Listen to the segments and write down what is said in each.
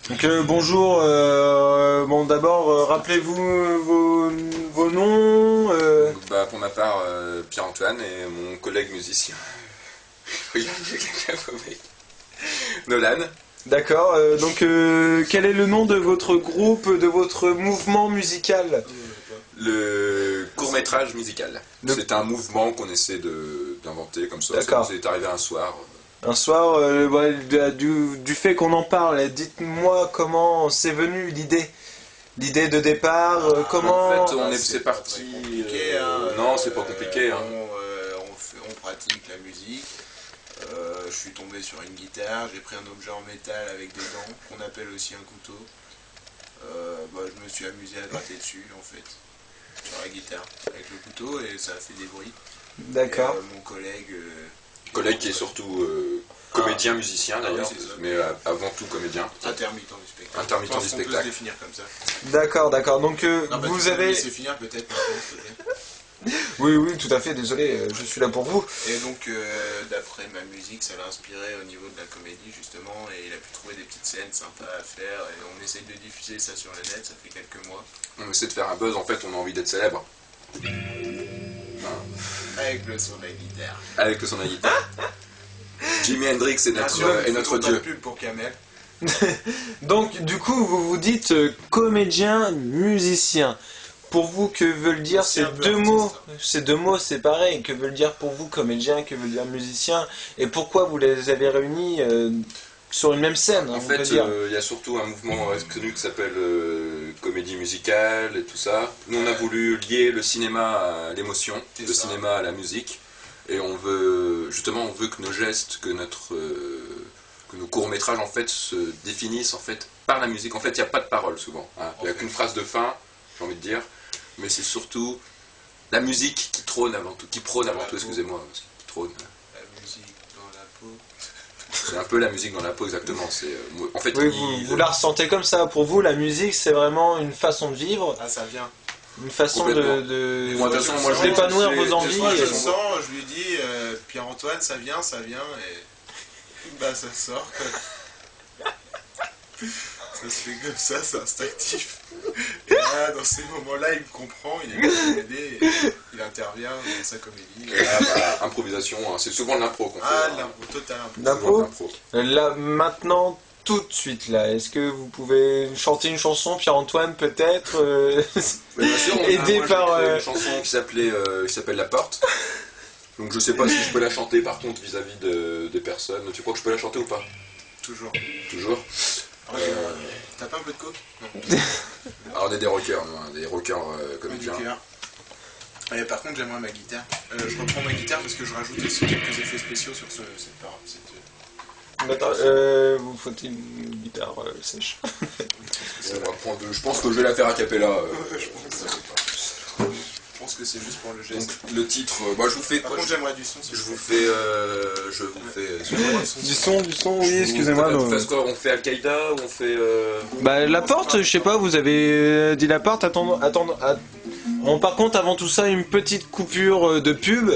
Donc bonjour, bon d'abord rappelez-vous vos noms. Pour ma part, Pierre-Antoine et mon collègue musicien. Regarde, il y a quelqu'un paumé. Nolan. D'accord, donc quel est le nom de votre groupe, de votre mouvement musical? Le court-métrage musical. C'est un mouvement qu'on essaie d'inventer comme ça. D'accord. C'est arrivé un soir. Un soir, du fait qu'on en parle, dites-moi comment c'est venu l'idée de départ, comment... En fait, c'est parti... compliqué, non, c'est pas compliqué. On pratique la musique. Je suis tombé sur une guitare, j'ai pris un objet en métal avec des dents, qu'on appelle aussi un couteau. Je me suis amusé à gratter dessus, en fait, sur la guitare, avec le couteau, et ça a fait des bruits. D'accord. Mon collègue... Collègue qui est surtout comédien, musicien d'ailleurs, mais avant tout comédien. Intermittent du spectacle. Intermittent du On peut se spectacle. définir comme ça. D'accord, d'accord, donc vous avez... laisser finir peut-être maintenant, s'il te plaît. Oui, tout à fait, désolé, je suis là pour vous. Et donc, d'après ma musique, ça l'a inspiré au niveau de la comédie, justement, et il a pu trouver des petites scènes sympas à faire, et on essaye de diffuser ça sur le net, ça fait quelques mois. On essaie de faire un buzz, en fait, on a envie d'être célèbre. Avec le son de la guitare. Avec le son de la guitare. Jimi Hendrix est notre dieu. Pub pour Kamel. Donc, du coup, vous vous dites comédien, musicien. Pour vous, que veulent dire C'est ces un peu deux artiste, mots? hein. Ces deux mots, c'est pareil. Que veulent dire pour vous comédien, que veut dire musicien? Et pourquoi vous les avez réunis sur une même scène, En on peut fait, dire. il y a surtout un mouvement connu qui s'appelle comédie musicale et tout ça. Nous, on a voulu lier le cinéma à l'émotion, le cinéma à la musique. Et on veut que nos gestes, que nos courts-métrages en fait se définissent en fait par la musique. En fait, il n'y a pas de parole souvent. Hein. Il n'y a qu'une phrase de fin, j'ai envie de dire. Mais c'est surtout la musique qui trône avant tout, qui prône avant tout, excusez-moi, qui trône. La musique dans la peau. C'est un peu la musique dans la peau, exactement. En fait, Oui, vous la ressentez comme ça. Pour vous, la musique, c'est vraiment une façon de vivre, Ah, ça vient. une façon Complètement. de Moi, de toute façon, moi, je d'épanouir l'ai- vos envies. Moi, je et- le sens, je lui dis, Pierre-Antoine, ça vient, et bah ça sort. Ça se fait comme ça, c'est instinctif. Et là, dans ces moments-là, il me comprend, il est là pour m'aider, il intervient dans sa comédie. Improvisation, hein. C'est souvent de l'impro qu'on fait. Ah, hein. l'impro, total impro. L'impro. Souvent de l'impro. Là, maintenant, tout de suite, là, est-ce que vous pouvez chanter une chanson, Pierre-Antoine, peut-être Mais bien sûr, aidé moi, par... j'ai créé une chanson qui s'appelle La Porte. Donc je sais pas si je peux la chanter par contre vis-à-vis des personnes. Tu crois que je peux la chanter ou pas? Toujours. Toujours. T'as pas un peu de coke? Non. Alors on est des rockers, nous, hein, des rockers comédiens. Par contre, j'aimerais ma guitare. Je reprends ma guitare parce que je rajoute aussi quelques effets spéciaux sur cette part. Attends, vous faut une guitare sèche. On va prendre je pense que je vais la faire a cappella. Je pense que c'est juste pour le geste. Donc le titre, je vous fais. Par contre, j'aimerais du son. Je vous fais. Du son, oui, excusez-moi. On fait quoi? On fait Al-Qaïda ou on fait. Bah, la porte, je sais pas, vous avez dit la porte, attends. Bon, par contre, avant tout ça, une petite coupure de pub.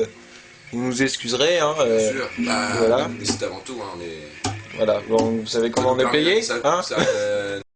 Vous nous excuserez, hein. Bien sûr. Voilà. Mais c'est avant tout, hein, on est. Voilà, bon, vous savez comment on est payé, hein.